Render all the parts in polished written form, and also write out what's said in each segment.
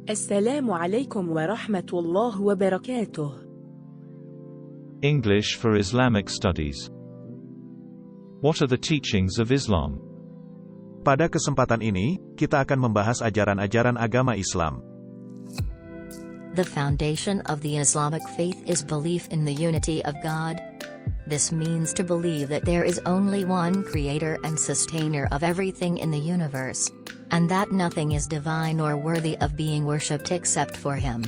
السلام عليكم ورحمة الله وبركاته. English for Islamic Studies. What are the teachings of Islam? Pada kesempatan ini, kita akan membahas ajaran-ajaran agama Islam. The foundation of the Islamic faith is belief in the unity of God. This means to believe that there is only one creator and sustainer of everything in the universe, and that nothing is divine or worthy of being worshipped except for Him.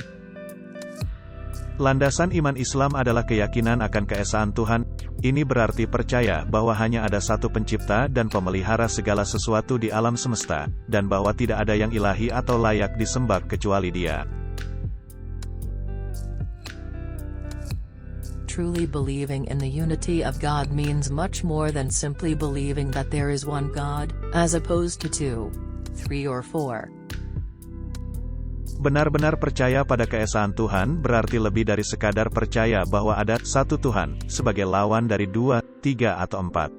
Landasan iman Islam adalah keyakinan akan keesaan Tuhan. Ini berarti percaya bahwa hanya ada satu pencipta dan pemelihara segala sesuatu di alam semesta, dan bahwa tidak ada yang ilahi atau layak disembah kecuali Dia. Truly believing in the unity of God means much more than simply believing that there is one God, as opposed to 2, 3 or 4. Benar-benar percaya pada keesaan Tuhan berarti lebih dari sekadar percaya bahwa ada satu Tuhan, sebagai lawan dari 2, 3 atau 4.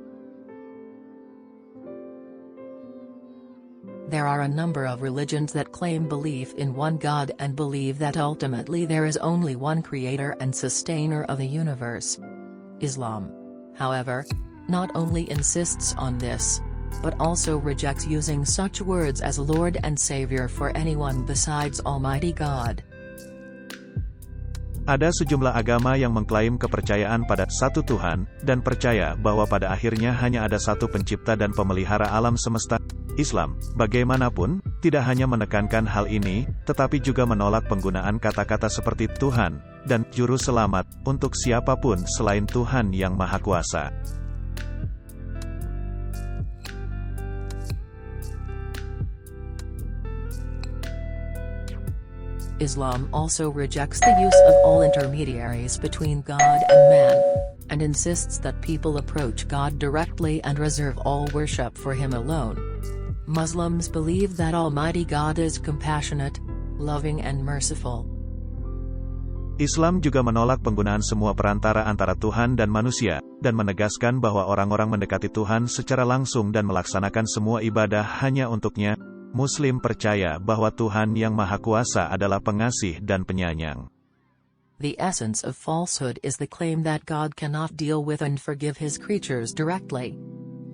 There are a number of religions that claim belief in one God and believe that ultimately there is only one creator and sustainer of the universe. Islam, however, not only insists on this, but also rejects using such words as Lord and Savior for anyone besides Almighty God. Ada sejumlah agama yang mengklaim kepercayaan pada satu Tuhan, dan percaya bahwa pada akhirnya hanya ada satu pencipta dan pemelihara alam semesta. Islam, bagaimanapun, tidak hanya menekankan hal ini, tetapi juga menolak penggunaan kata-kata seperti Tuhan, dan Juru Selamat, untuk siapapun selain Tuhan yang Maha Kuasa. Islam also rejects the use of all intermediaries between God and man, and insists that people approach God directly and reserve all worship for Him alone. Muslims believe that Almighty God is compassionate, loving and merciful. Islam juga menolak penggunaan semua perantara antara Tuhan dan manusia, dan menegaskan bahwa orang-orang mendekati Tuhan secara langsung dan melaksanakan semua ibadah hanya untuknya. Muslim percaya bahwa Tuhan yang Maha Kuasa adalah pengasih dan penyayang. The essence of falsehood is the claim that God cannot deal with and forgive His creatures directly.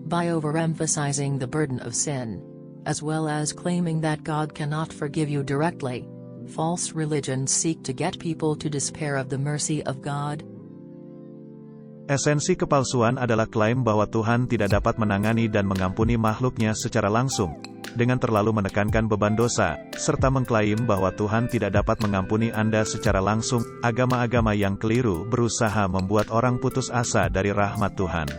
By overemphasizing the burden of sin, as well as claiming that God cannot forgive you directly, false religions seek to get people to despair of the mercy of God. Esensi kepalsuan adalah klaim bahwa Tuhan tidak dapat menangani dan mengampuni makhluknya secara langsung, dengan terlalu menekankan beban dosa, serta mengklaim bahwa Tuhan tidak dapat mengampuni Anda secara langsung. Agama-agama yang keliru berusaha membuat orang putus asa dari rahmat Tuhan.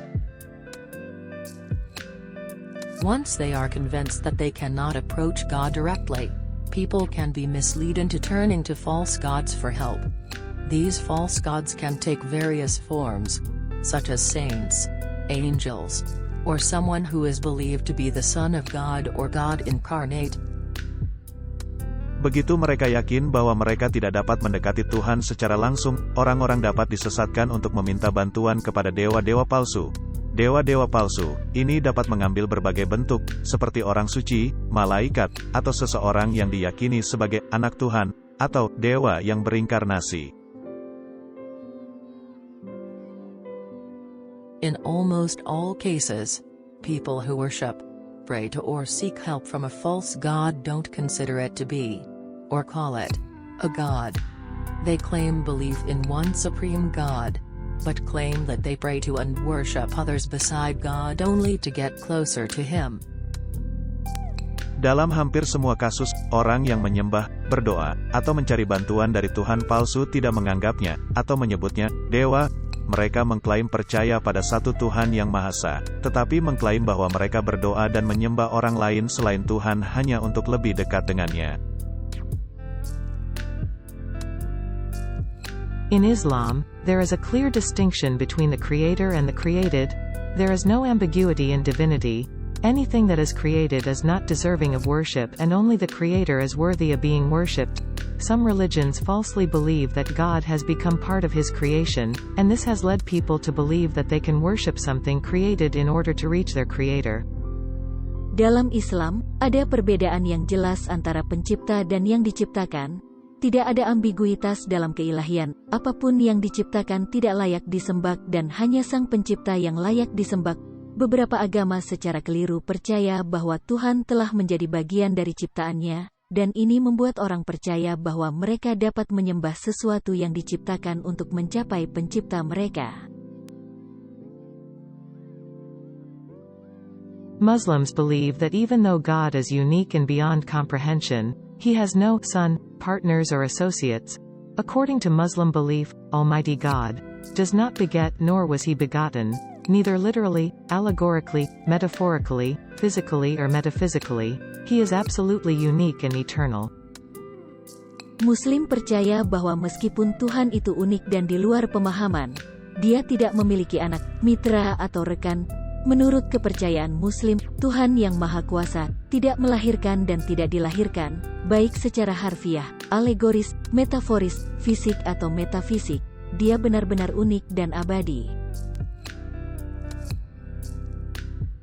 Once they are convinced that they cannot approach God directly, people can be misled into turning to false gods for help. These false gods can take various forms, such as saints, angels, or someone who is believed to be the Son of God or God incarnate. Begitu mereka yakin bahwa mereka tidak dapat mendekati Tuhan secara langsung, orang-orang dapat disesatkan untuk meminta bantuan kepada dewa-dewa palsu. Dewa-dewa palsu ini dapat mengambil berbagai bentuk, seperti orang suci, malaikat, atau seseorang yang diyakini sebagai anak Tuhan, atau dewa yang berinkarnasi. In almost all cases, people who worship, pray to or seek help from a false god don't consider it to be, or call it, a god. They claim belief in one supreme God, but claim that they pray to and worship others beside God only to get closer to Him. Dalam hampir semua kasus, orang yang menyembah, berdoa, atau mencari bantuan dari Tuhan palsu tidak menganggapnya, atau menyebutnya, dewa. Mereka mengklaim percaya pada satu Tuhan yang Maha Esa, tetapi mengklaim bahwa mereka berdoa dan menyembah orang lain selain Tuhan hanya untuk lebih dekat dengannya. In Islam, there is a clear distinction between the creator and the created. There is no ambiguity in divinity. Anything that is created is not deserving of worship, and only the creator is worthy of being worshipped. Some religions falsely believe that God has become part of His creation, and this has led people to believe that they can worship something created in order to reach their creator. Dalam Islam, ada perbedaan yang jelas antara pencipta dan yang diciptakan. Tidak ada ambiguitas dalam keilahian, apapun yang diciptakan tidak layak disembah dan hanya Sang Pencipta yang layak disembah. Beberapa agama secara keliru percaya bahwa Tuhan telah menjadi bagian dari ciptaannya, dan ini membuat orang percaya bahwa mereka dapat menyembah sesuatu yang diciptakan untuk mencapai pencipta mereka. Muslims believe that even though God is unique and beyond comprehension, He has no son, partners or associates. According to Muslim belief, Almighty God does not beget nor was He begotten, neither literally, allegorically, metaphorically, physically or metaphysically. He is absolutely unique and eternal. Muslim percaya bahwa meskipun Tuhan itu unik dan di luar pemahaman, Dia tidak memiliki anak, mitra atau rekan. Menurut kepercayaan Muslim, Tuhan yang Maha Kuasa tidak melahirkan dan tidak dilahirkan, baik secara harfiah, alegoris, metaforis, fisik atau metafisik. Dia benar-benar unik dan abadi.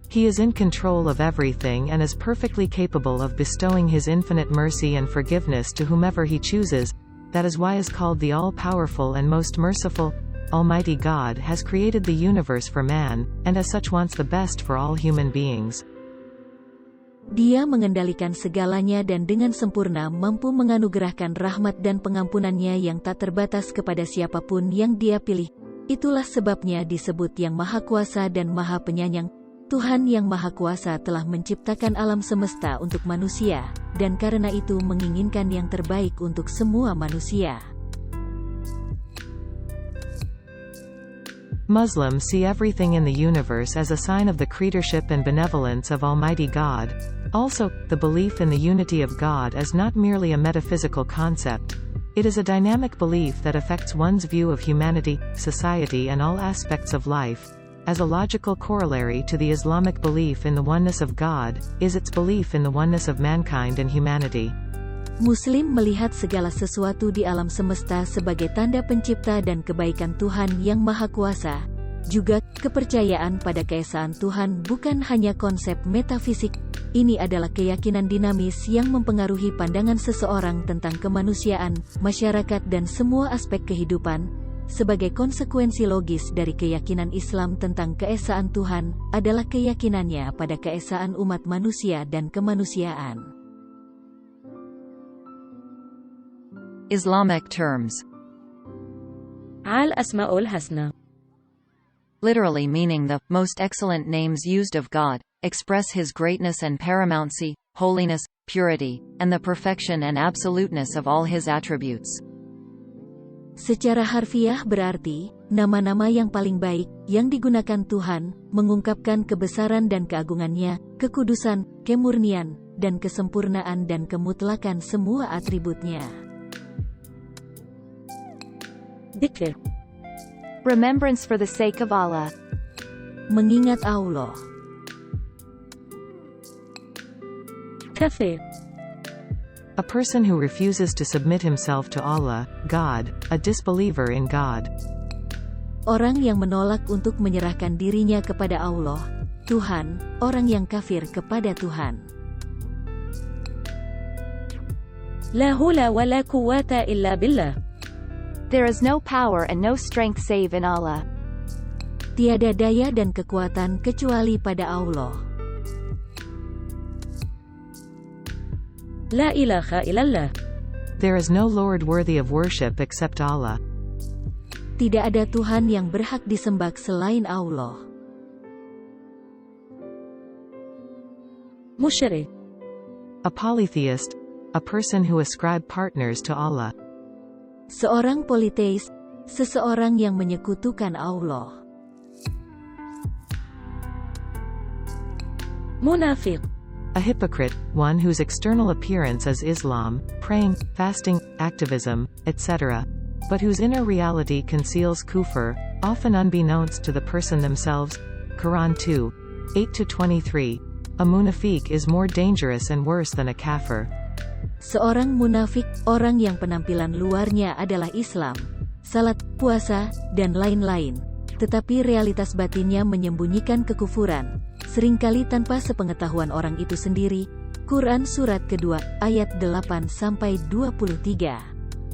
He is in control of everything and is perfectly capable of bestowing His infinite mercy and forgiveness to whomever He chooses. That is why He is called the all-powerful and most merciful. Almighty God has created the universe for man, and as such wants the best for all human beings. Dia mengendalikan segalanya dan dengan sempurna mampu menganugerahkan rahmat dan pengampunannya yang tak terbatas kepada siapapun yang Dia pilih. Itulah sebabnya disebut yang Maha Kuasa dan Maha Penyayang. Tuhan yang Maha Kuasa telah menciptakan alam semesta untuk manusia, dan karena itu menginginkan yang terbaik untuk semua manusia. Muslims see everything in the universe as a sign of the creatorship and benevolence of Almighty God. Also, the belief in the unity of God is not merely a metaphysical concept. It is a dynamic belief that affects one's view of humanity, society and all aspects of life. As a logical corollary to the Islamic belief in the oneness of God, is its belief in the oneness of mankind and humanity. Muslim melihat segala sesuatu di alam semesta sebagai tanda pencipta dan kebaikan Tuhan yang Maha Kuasa. Juga, kepercayaan pada keesaan Tuhan bukan hanya konsep metafisik. Ini adalah keyakinan dinamis yang mempengaruhi pandangan seseorang tentang kemanusiaan, masyarakat dan semua aspek kehidupan. Sebagai konsekuensi logis dari keyakinan Islam tentang keesaan Tuhan, adalah keyakinannya pada keesaan umat manusia dan kemanusiaan. Islamic terms. الأسماء الحسنى. Literally meaning the most excellent names used of God, express His greatness and paramountcy, holiness, purity, and the perfection and absoluteness of all His attributes. Secara harfiah berarti, nama-nama yang paling baik, yang digunakan Tuhan, mengungkapkan kebesaran dan keagungannya, kekudusan, kemurnian, dan kesempurnaan dan kemutlakan semua atributnya. Dzikr. Remembrance for the sake of Allah. Mengingat Allah. Kafir. A person who refuses to submit himself to Allah, God, a disbeliever in God. Orang yang menolak untuk menyerahkan dirinya kepada Allah, Tuhan, orang yang kafir kepada Tuhan. لا حول ولا قوة إلا بالله. There is no power and no strength save in Allah. Tiada daya dan kekuatan kecuali pada Allah. لا إله إلا الله. There is no Lord worthy of worship except Allah. Tidak ada Tuhan yang berhak disembah selain Allah. Musyrik. A polytheist, a person who ascribe partners to Allah. Seorang politeis, seseorang yang menyekutukan Allah. Munafiq. A hypocrite, one whose external appearance is Islam, praying, fasting, activism, etc., but whose inner reality conceals kufr, often unbeknownst to the person themselves. Quran 2, 8-23. A munafiq is more dangerous and worse than a kafir. Seorang munafik, orang yang penampilan luarnya adalah Islam, salat, puasa, dan lain-lain, tetapi realitas batinnya menyembunyikan kekufuran. seringkali tanpa sepengetahuan orang itu sendiri. Quran Surat kedua, ayat 8-23.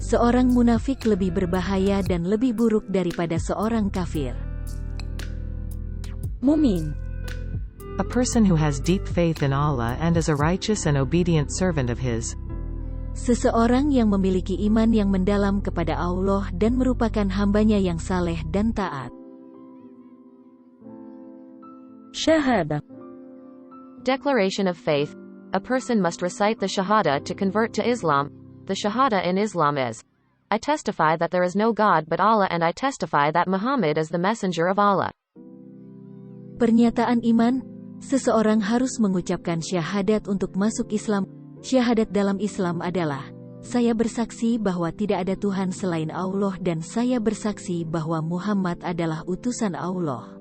Seorang munafik lebih berbahaya dan lebih buruk daripada seorang kafir. Mumin. A person who has deep faith in Allah and is a righteous and obedient servant of His. Seseorang yang memiliki iman yang mendalam kepada Allah dan merupakan hambanya yang saleh dan taat. Shahada. Declaration of faith. A person must recite the Shahada to convert to Islam. The Shahada in Islam is, I testify that there is no God but Allah and I testify that Muhammad is the messenger of Allah. Pernyataan iman, seseorang harus mengucapkan syahadat untuk masuk Islam. Syahadat dalam Islam adalah, saya bersaksi bahwa tidak ada Tuhan selain Allah dan saya bersaksi bahwa Muhammad adalah utusan Allah.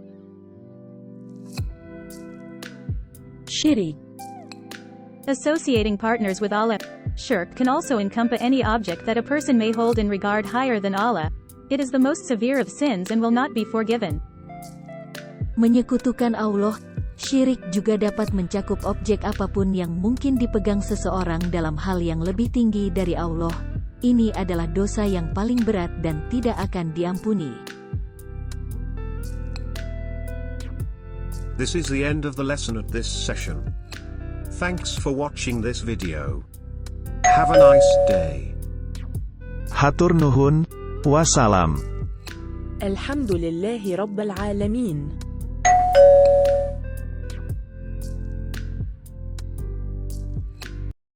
Syirik. Associating partners with Allah. Shirk can also encompass any object that a person may hold in regard higher than Allah. It is the most severe of sins and will not be forgiven. Menyekutukan Allah, syirik juga dapat mencakup objek apapun yang mungkin dipegang seseorang dalam hal yang lebih tinggi dari Allah. Ini adalah dosa yang paling berat dan tidak akan diampuni. This is the end of the lesson at this session. Thanks for watching this video. Have a nice day. Hatur nuhun, wassalam. Alhamdulillahi Rabbil Alamin.